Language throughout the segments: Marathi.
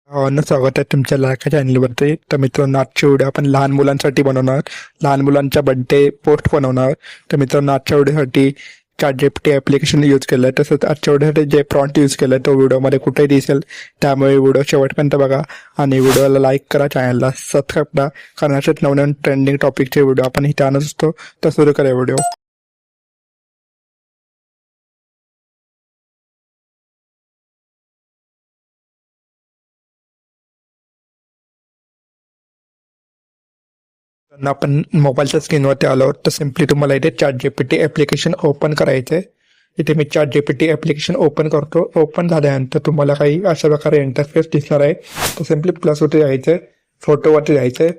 स्वागत आहे तुमच्या लाडक्या चॅनलवरती. तर मित्रांनो, आजची व्हिडिओ आपण लहान मुलांसाठी बनवणार, लहान मुलांच्या बर्थडे पोस्ट बनवणार. तर मित्रांनो, आजच्या व्हिडिओसाठी ChatGPT ॲप्लिकेशन यूज केलं आहे. तसंच आजच्या व्हिडिओसाठी जे प्रॉम्प्ट यूज केलं आहे तो व्हिडिओमध्ये कुठेही दिसेल. त्यामुळे व्हिडिओ शेवटपर्यंत बघा आणि व्हिडिओला लाईक करा, चॅनलला सबस्क्राईब करा, कारण असेच नवनवीन ट्रेंडिंग टॉपिकचे व्हिडिओ आपण इथे आणत असतो. तर सुरू करूया व्हिडिओ. आपण मोबाईलच्या स्क्रीनवरती आलो तर सिम्पली तुम्हाला इथे ChatGPT ॲप्लिकेशन ओपन करायचं आहे. इथे मी ChatGPT ॲप्लिकेशन ओपन करतो. ओपन झाल्यानंतर तुम्हाला काही अशा प्रकारे इंटरफेस दिसणार आहे. तर सिम्पली प्लसवरती जायचं आहे, फोटोवरती जायचं आहे.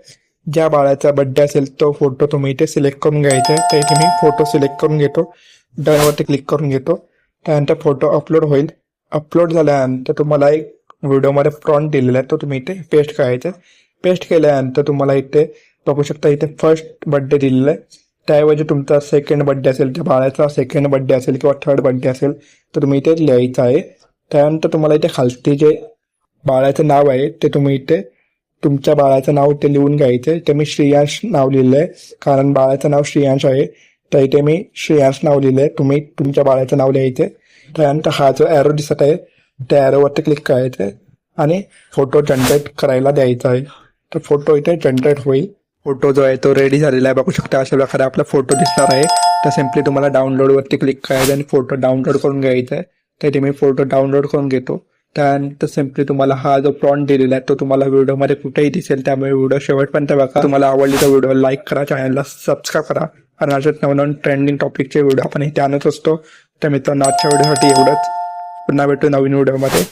ज्या बाळाचा बड्डे असेल तो फोटो तुम्ही इथे सिलेक्ट करून घ्यायचा आहे. तर इथे मी फोटो सिलेक्ट करून घेतो, डनवरती क्लिक करून घेतो. त्यानंतर फोटो अपलोड होईल. अपलोड झाल्यानंतर तुम्हाला एक व्हिडिओमध्ये प्रॉम्प्ट दिलेला आहे, तो तुम्ही इथे पेस्ट करायचा आहे. पेस्ट केल्यानंतर तुम्हाला इथे बघू शकता, इथे फर्स्ट बर्थडे दिलेला आहे. त्याऐवजी तुमचा सेकंड बर्थडे असेल, त्या बाळाचा सेकंड बर्थडे असेल किंवा थर्ड बर्थडे असेल तर तुम्ही इथे लिहायचं आहे. त्यानंतर तुम्हाला इथे खालती जे बाळाचं नाव आहे ते तुम्ही इथे तुमच्या बाळाचं नाव इथे लिहून घ्यायचं आहे. ते मी श्रेयांश नाव लिहिलं आहे, कारण बाळाचं नाव श्रेयांश आहे. तर इथे मी श्रेयांश नाव लिहिलं आहे. तुम्ही तुमच्या बाळाचं नाव लिहायचं आहे. त्यानंतर हा जो ॲरो दिसत आहे त्या ॲरोवरती क्लिक करायचं आहे आणि फोटो जनरेट करायला द्यायचा आहे. तर फोटो इथे जनरेट होईल. फोटो जो आहे तो रेडी झालेला आहे. बघू शकता अशा प्रकारे आपला फोटो दिसणार आहे. तर सिम्पली तुम्हाला डाउनलोडवरती क्लिक करायचं आणि फोटो डाउनलोड करून घ्यायचा आहे. तर इथे मी फोटो डाउनलोड करून घेतो. त्यानंतर सिम्पली तुम्हाला हा जो प्रॉम्प्ट दिलेला आहे तो तुम्हाला व्हिडिओमध्ये कुठेही दिसेल. त्यामुळे व्हिडिओ शेवटपर्यंत बघा. तुम्हाला आवडली तर व्हिडिओ लाईक करा, चॅनलला सबस्क्राईब करा, आणि अशाच नवनवीन ट्रेंडिंग टॉपिकचे व्हिडिओ आपण इथे आणत असतो. तर मित्रांनो, आजच्या व्हिडिओसाठी एवढंच. पुन्हा भेटू नवीन व्हिडिओमध्ये.